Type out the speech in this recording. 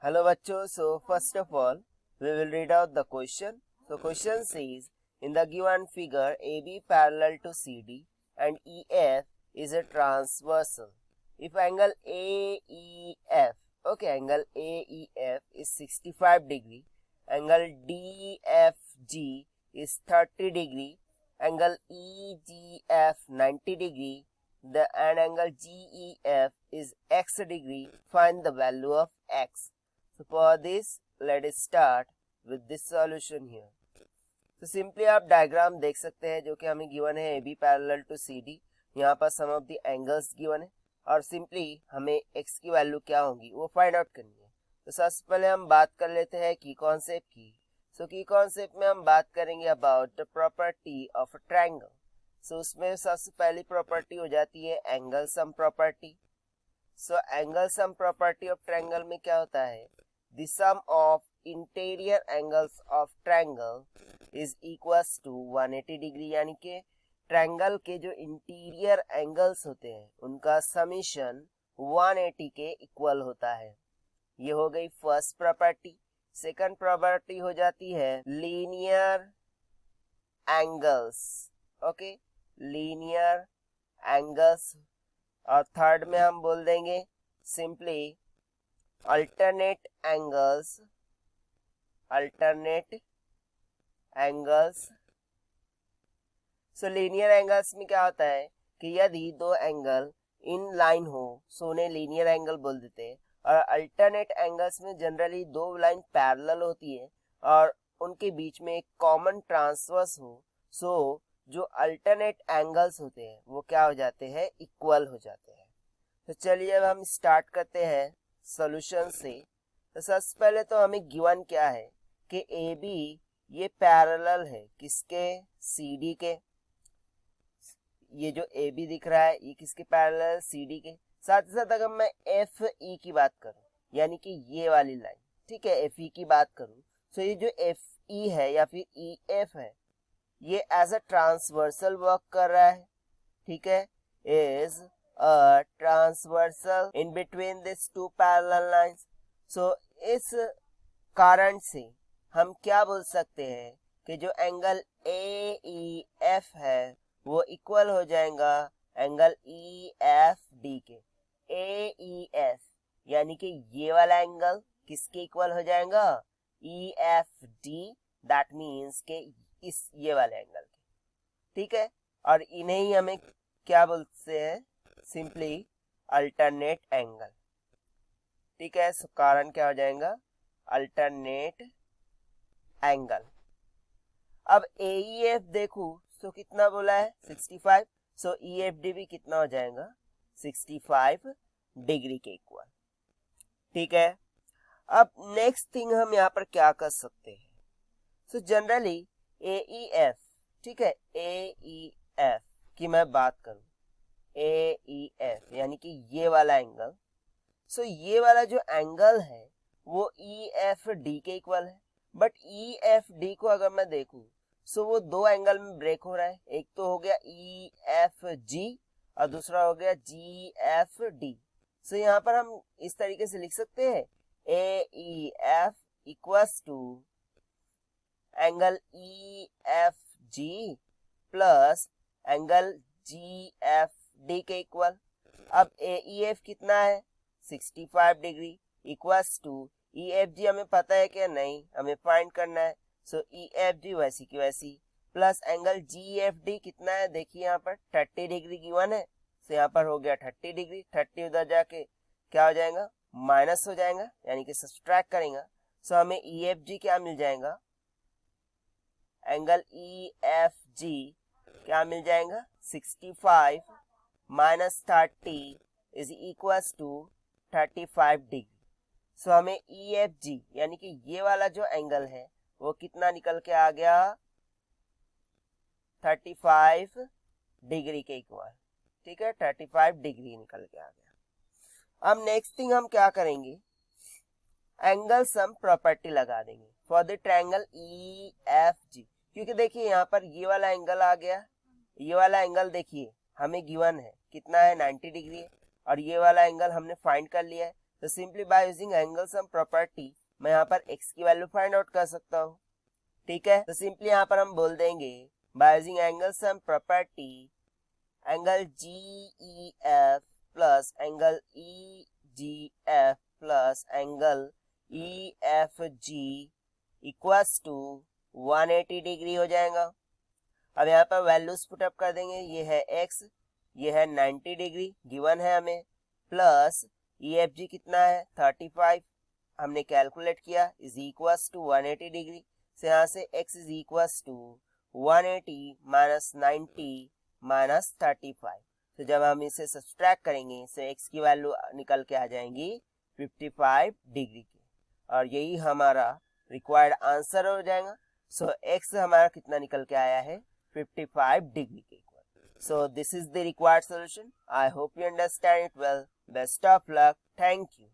Hello bachcho, so first of all we will read out the question. So question says, in the given figure AB parallel to CD and EF is a transversal. If angle AEF, angle AEF is 65 degree, angle DFG is 30 degree, angle EGF 90 degree, and angle GEF is x degree, find the value of x. So for this, let us start with this solution here. तो simply आप diagram देख सकते हैं जो कि हमें given है AB parallel to CD. यहाँ पर some of the angles given है और सिंपली हमें x की वैल्यू क्या होगी वो फाइंड आउट करनी है. तो सबसे पहले हम बात कर लेते हैं की कॉन्सेप्ट की. सो की कॉन्सेप्ट में हम बात करेंगे about the property of a triangle. So उसमें सबसे पहली प्रॉपर्टी हो जाती है angle sum property. So angle sum property of triangle में क्या होता है, the sum of interior angles of triangle is equals to 180 degree, यानी कि ट्रायंगल के जो इंटीरियर एंगल्स होते हैं उनका समीशन 180 के इक्वल होता है. ये हो गई फर्स्ट प्रॉपर्टी. सेकंड प्रॉपर्टी हो जाती है linear angles. Okay, linear angles. और थर्ड में हम बोल देंगे simply alternate angles. So linear angles में क्या होता है कि यदि दो एंगल इन लाइन हो सो उन्हें लीनियर एंगल बोल देते हैं. और अल्टरनेट एंगल्स में जनरली दो लाइन पैरेलल होती है और उनके बीच में एक कॉमन ट्रांसवर्स हो, सो जो अल्टरनेट एंगल्स होते हैं वो क्या हो जाते हैं, इक्वल हो जाते हैं. तो चलिए अब हम स्टार्ट करते हैं सॉल्यूशन से. तो सबसे पहले तो हमें गिवन क्या है कि AB ये पैरेलल है किसके, CD के. ये जो AB दिख रहा है ये किसके पैरेलल, CD के. साथ ही साथ अगर मैं FE की बात करूं यानी कि ये वाली लाइन, ठीक है, FE की बात करूं, तो ये जो FE है या फिर EF है ये एज अ ट्रांसवर्सल वर्क कर रहा है. ठीक है, is a transversal in between these two parallel lines. So इस कारण से हम क्या बोल सकते हैं कि जो एंगल AEF है वो इक्वल हो जाएगा एंगल EFD के. AEF यानी कि ये वाला एंगल किसके इक्वल हो जाएगा, EFD. दैट मीन्स के इस ये वाले एंगल के. ठीक है, और इन्हें ही हमें क्या बोलते हैं, सिंपली अल्टरनेट एंगल. ठीक है, सो कारण क्या हो जाएगा, अल्टरनेट एंगल. अब AEF देखूं तो कितना बोला है, 65. सो EFD भी कितना हो जाएगा, 65 डिग्री के इक्वल. ठीक है, अब नेक्स्ट थिंग हम यहाँ पर क्या कर सकते हैं. सो जनरली AEF, ठीक है, AEF की मैं बात करूं, AEF यानी कि ये वाला एंगल. सो ये वाला जो एंगल है वो EFD के इक्वल है. बट EFD को अगर मैं देखूं सो वो दो एंगल में ब्रेक हो रहा है. एक तो हो गया EFG और दूसरा हो गया GFD. सो यहाँ पर हम इस तरीके से लिख सकते हैं AEF equals to angle EFG plus angle GFD के इक्वल. अब AEF कितना है, 65 डिग्री इक्वल्स टू EFG हमें पता है कि नहीं, हमें फाइंड करना है. सो EFG वैसी की वैसी प्लस एंगल GFD कितना है, देखिए यहाँ पर 30 डिग्री गिवन है. सो यहाँ पर हो गया 30 डिग्री. 30 उधर जाके क्या हो जाएगा, माइनस हो जाएगा यानी कि सब्सट्रैक्ट करेंगे. सो हमें EFG क्या मिल जाएगा, एंगल EFG क्या मिल जाएगा, 65 minus 30 is equals to 35 degree. So हमें EFG यानी कि ये वाला जो एंगल है वो कितना निकल के आ गया, 35 डिग्री के इक्वल. ठीक है, 35 डिग्री निकल के आ गया. अब नेक्स्ट थिंग हम क्या करेंगे, एंगल सम प्रॉपर्टी लगा देंगे फॉर द ट्रायंगल EFG. क्योंकि देखिए यहाँ पर ये वाला एंगल आ गया, ये वाला एंगल देखिए हमें गिवन है कितना है, 90 डिग्री है, और ये वाला एंगल हमने फाइंड कर लिया है. तो simply by using angle sum property मैं यहाँ पर x की वैल्यू फाइंड आउट कर सकता हूँ। ठीक है, तो सिंपली यहाँ पर हम बोल देंगे by using angle sum property angle GEF plus angle EGF plus angle EFG equals to 180 degree हो जाएगा। अब यहाँ पर वैल्यूज पुटअप कर देंगे, ये है x, ये है 90 डिग्री गिवन है हमें, प्लस EFG कितना है 35 हमने कैलकुलेट किया इज इक्वल्स टू 180 डिग्री से यहाँ से x is equals to 180 minus 90 minus 35। तो जब हम इसे सब्सट्रैक्ट करेंगे तो x की वैल्यू निकल के आ जाएंगी 55 डिग्री की, और यही हमारा रिक्वायर्ड आंसर हो जाएगा। सो x हमारा कितना निकल के आया है 55 डिग्री के equal. So this is the required solution. I hope you understand it well. Best of luck. Thank you.